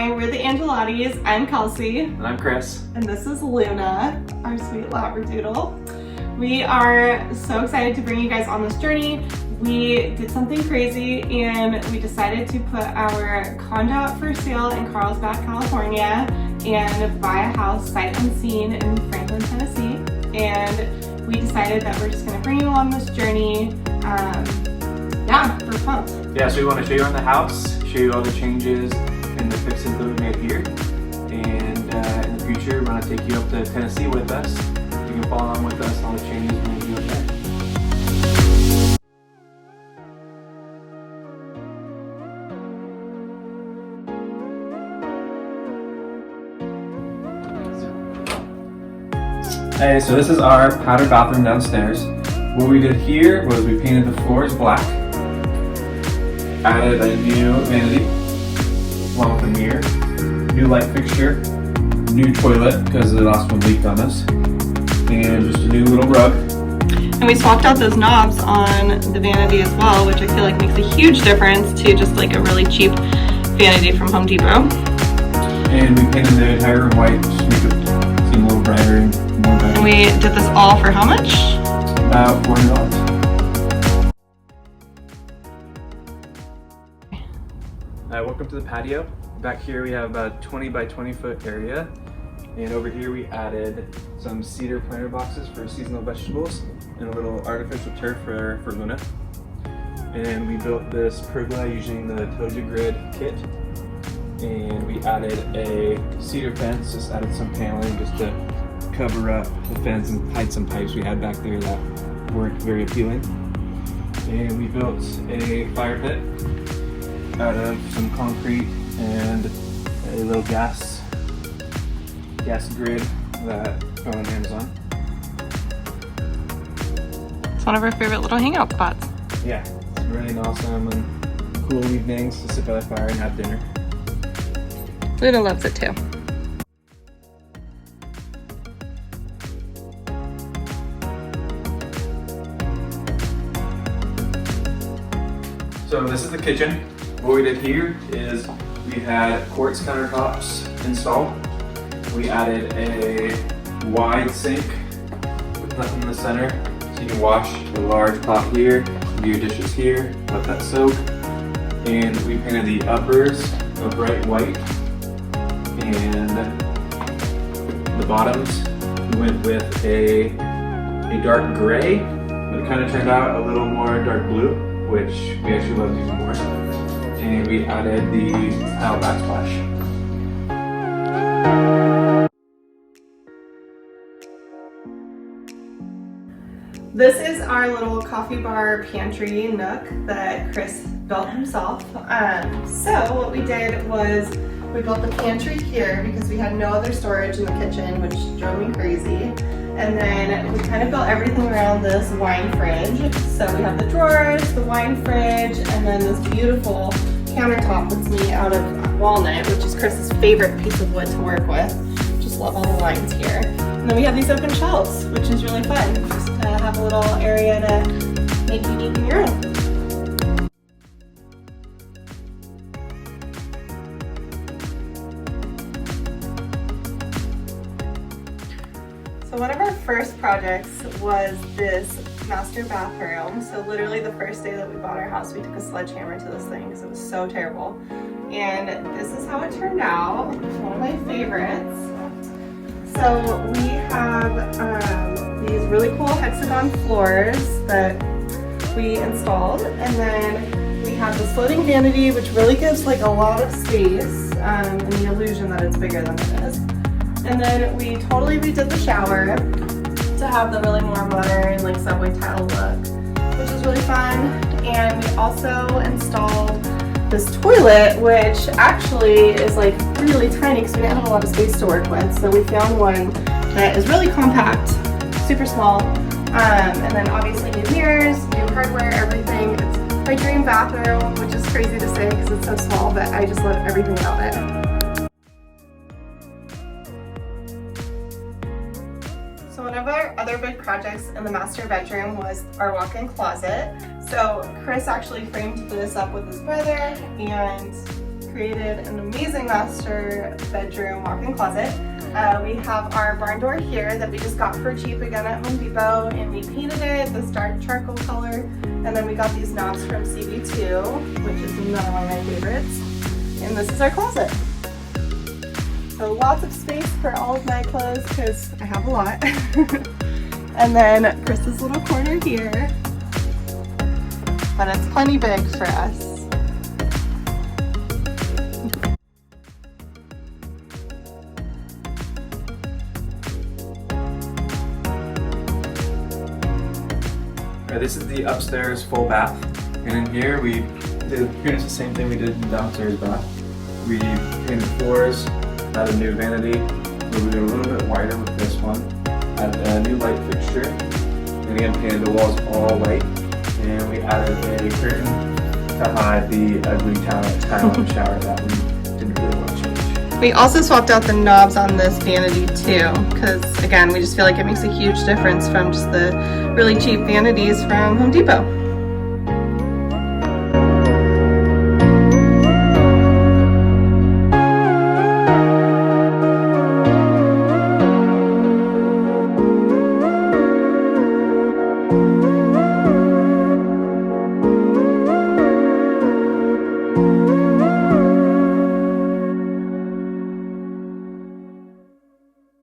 Hi, we're the Angelottis. I'm Kelsey. And I'm Chris. And this is Luna, our sweet Labradoodle. We are so excited to bring you guys on this journey. We did something crazy and we decided to put our condo up for sale in Carlsbad, California and buy a house sight unseen in Franklin, Tennessee. And we decided that we're just going to bring you along this journey. Yeah, we're pumped. Yeah, so we want to show you around the house, show you all the changes and the fixes that we made here. And in the future, we're going to take you up to Tennessee with us. You can follow along with us on all the changes we make you up there. Hey, so this is our powder bathroom downstairs. What we did here was we painted the floors black, added a new vanity, along with a mirror, new light fixture, new toilet because the last one leaked on us, and just a new little rug. And we swapped out those knobs on the vanity as well, which I feel like makes a huge difference to just like a really cheap vanity from Home Depot. And we painted the entire room white just to make it seem a little brighter and more bright. And we did this all for how much? About $400. Welcome to the patio. Back here we have about 20 by 20 foot area. And over here we added some cedar planter boxes for seasonal vegetables and a little artificial turf for Luna. And we built this pergola using the Toja Grid kit. And we added a cedar fence, just added some paneling just to cover up the fence and hide some pipes we had back there that weren't very appealing. And we built a fire pit out of some concrete and a little gas grid that found on Amazon. It's one of our favorite little hangout spots. Yeah, it's really awesome and cool evenings to sit by the fire and have dinner. Luna loves it too. So this is the kitchen. What we did here is we had quartz countertops installed. We added a wide sink with nothing in the center, so you can wash a large pot here, do your dishes here, let that soak. And we painted the uppers a bright white, and the bottoms we went with a dark gray, but it kind of turned out a little more dark blue, which we actually love using more. And we added the tile backsplash. This is our little coffee bar pantry nook that Chris built himself. So what we did was we built the pantry here because we had no other storage in the kitchen, which drove me crazy. And then we kind of built everything around this wine fridge. So we have the drawers, the wine fridge, and then this beautiful countertop that's made out of walnut, which is Chris's favorite piece of wood to work with. Just love all the lines here. And then we have these open shelves, which is really fun, just to have a little area to make unique in your own. So one of our first projects was this master bathroom. So literally the first day that we bought our house, we took a sledgehammer to this thing because it was so terrible. And this is how it turned out. One of my favorites. So we have these really cool hexagon floors that we installed. And then we have this floating vanity, which really gives like a lot of space and the illusion that it's bigger than it is. And then we totally redid the shower to have the really more modern, like subway tile look, which is really fun. And we also installed this toilet, which actually is like really tiny because we didn't have a lot of space to work with. So we found one that is really compact, super small. And then obviously new mirrors, new hardware, everything. It's my dream bathroom, which is crazy to say because it's so small, but I just love everything about it. So one of our other big projects in the master bedroom was our walk-in closet. So Chris actually framed this up with his brother and created an amazing master bedroom walk-in closet. We have our barn door here that we just got for cheap again at Home Depot, and we painted it this dark charcoal color. And then we got these knobs from CB2, which is another one of my favorites. And this is our closet. So lots of space for all of my clothes because I have a lot. And then Chris's little corner here. But it's plenty big for us. This is the upstairs full bath, and in here we did pretty much the same thing we did in the downstairs bath. We painted floors, added a new vanity, we did a little bit wider with this one, added a new light fixture, and again painted the walls all white, and we added a curtain to hide the ugly tile in the shower that we didn't really want to change. We also swapped out the knobs on this vanity too, because again, we just feel like it makes a huge difference from just the really cheap vanities from Home Depot.